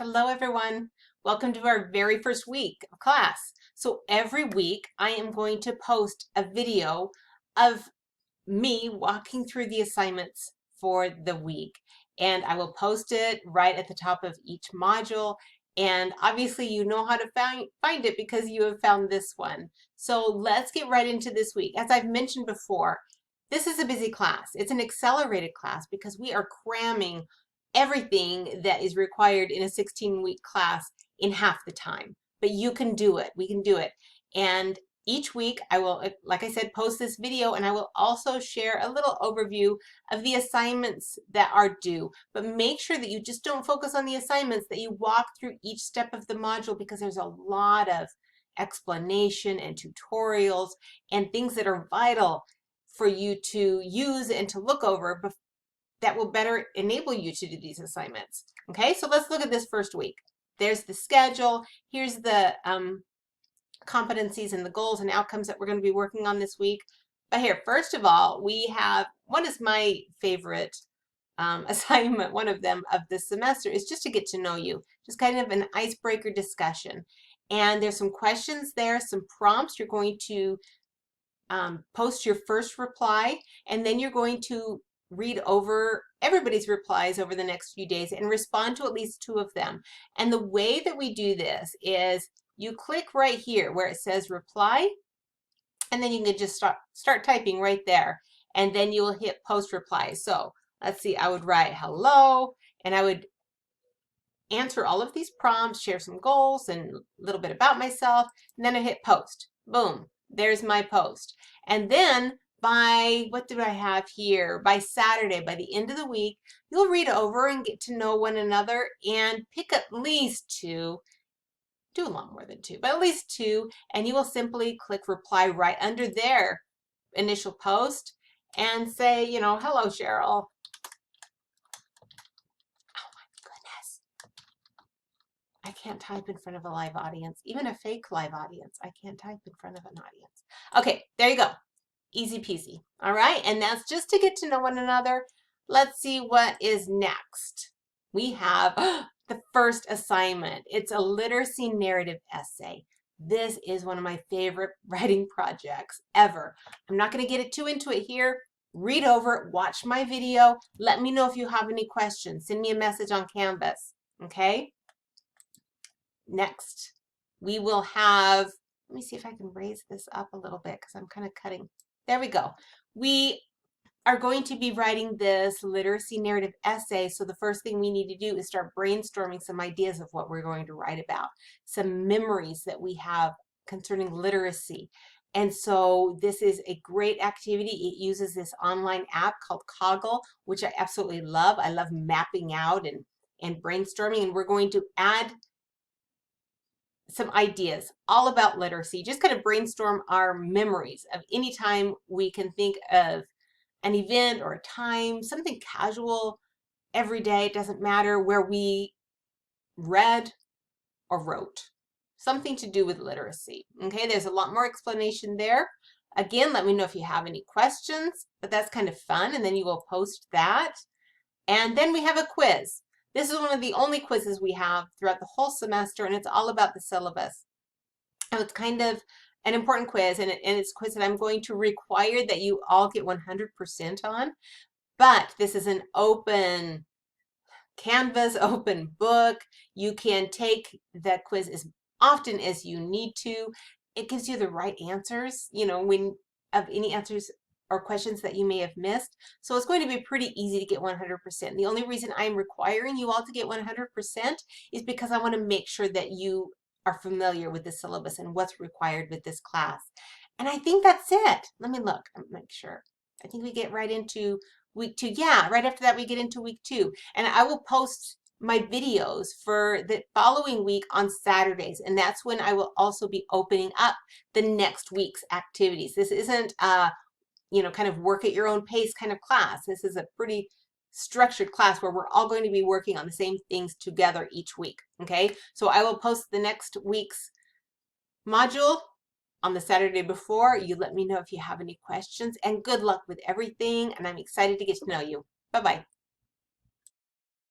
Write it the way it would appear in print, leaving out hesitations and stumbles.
Hello, everyone. Welcome to our very first week of class. So every week I am going to post a video of me walking through the assignments for the week. And I will post it right at the top of each module. And obviously you know how to find it because you have found this one. So let's get right into this week. As I've mentioned before, this is a busy class. It's an accelerated class because we are cramming everything that is required in a 16-week class in half the time. But you can do it. We can do it. And each week I will, like I said, post this video, and I will also share a little overview of the assignments that are due. But make sure that you just don't focus on the assignments, that you walk through each step of the module, because there's a lot of explanation and tutorials and things that are vital for you to use and to look over that will better enable you to do these assignments. Okay, so let's look at this first week. There's the schedule. Here's the competencies and the goals and outcomes that we're going to be working on this week. But here, first of all, we have, one is my favorite assignment, one of them of this semester, is just to get to know you, just kind of an icebreaker discussion. And there's some questions there, some prompts. You're going to post your first reply, and then you're going to read over everybody's replies over the next few days and respond to at least 2 of them. And the way that we do this is you click right here where it says reply, and then you can just start typing right there, and then you will hit post reply. So let's see, I would write hello, and I would answer all of these prompts, share some goals and a little bit about myself, and then I hit post. Boom, there's my post. And then by, what do I have here? By Saturday, by the end of the week, you'll read over and get to know one another and pick at least 2, do a lot more than 2, but at least 2, and you will simply click reply right under their initial post and say, you know, hello, Cheryl. I can't type in front of a live audience, even a fake live audience. I can't type in front of an audience. Okay, there you go. Easy peasy. All right, and that's just to get to know one another. Let's see what is next. We have the first assignment. It's a literacy narrative essay. This is one of my favorite writing projects ever. I'm not going to get too into it here. Read over it, watch my video. Let me know if you have any questions. Send me a message on Canvas, okay? Next, we will have, let me see if I can raise this up a little bit because I'm kind of cutting. There we go. We are going to be writing this literacy narrative essay. So the first thing we need to do is start brainstorming some ideas of what we're going to write about, some memories that we have concerning literacy. And so this is a great activity. It uses this online app called Coggle, which I absolutely love. I love mapping out and brainstorming, and we're going to add some ideas all about literacy, just kind of brainstorm our memories of any time we can think of an event or a time, something casual, every day, it doesn't matter, where we read or wrote, something to do with literacy. Okay, there's a lot more explanation there. Again, let me know if you have any questions, but that's kind of fun, and then you will post that. And then we have a quiz. This is one of the only quizzes we have throughout the whole semester, and it's all about the syllabus. And it's kind of an important quiz, and it's a quiz that I'm going to require that you all get 100% on. But this is an open Canvas, open book. You can take that quiz as often as you need to. It gives you the right answers, you know, when of any answers or questions that you may have missed. So it's going to be pretty easy to get 100%. The only reason I'm requiring you all to get 100% is because I want to make sure that you are familiar with the syllabus and what's required with this class. And I think that's it. Let me look and make sure. I think we get right into week 2. Yeah, right after that we get into week 2. And I will post my videos for the following week on Saturdays, and that's when I will also be opening up the next week's activities. This isn't you know, kind of work at your own pace kind of class. This is a pretty structured class where we're all going to be working on the same things together each week, okay? So I will post the next week's module on the Saturday before. You let me know if you have any questions, and good luck with everything, and I'm excited to get to know you. Bye-bye.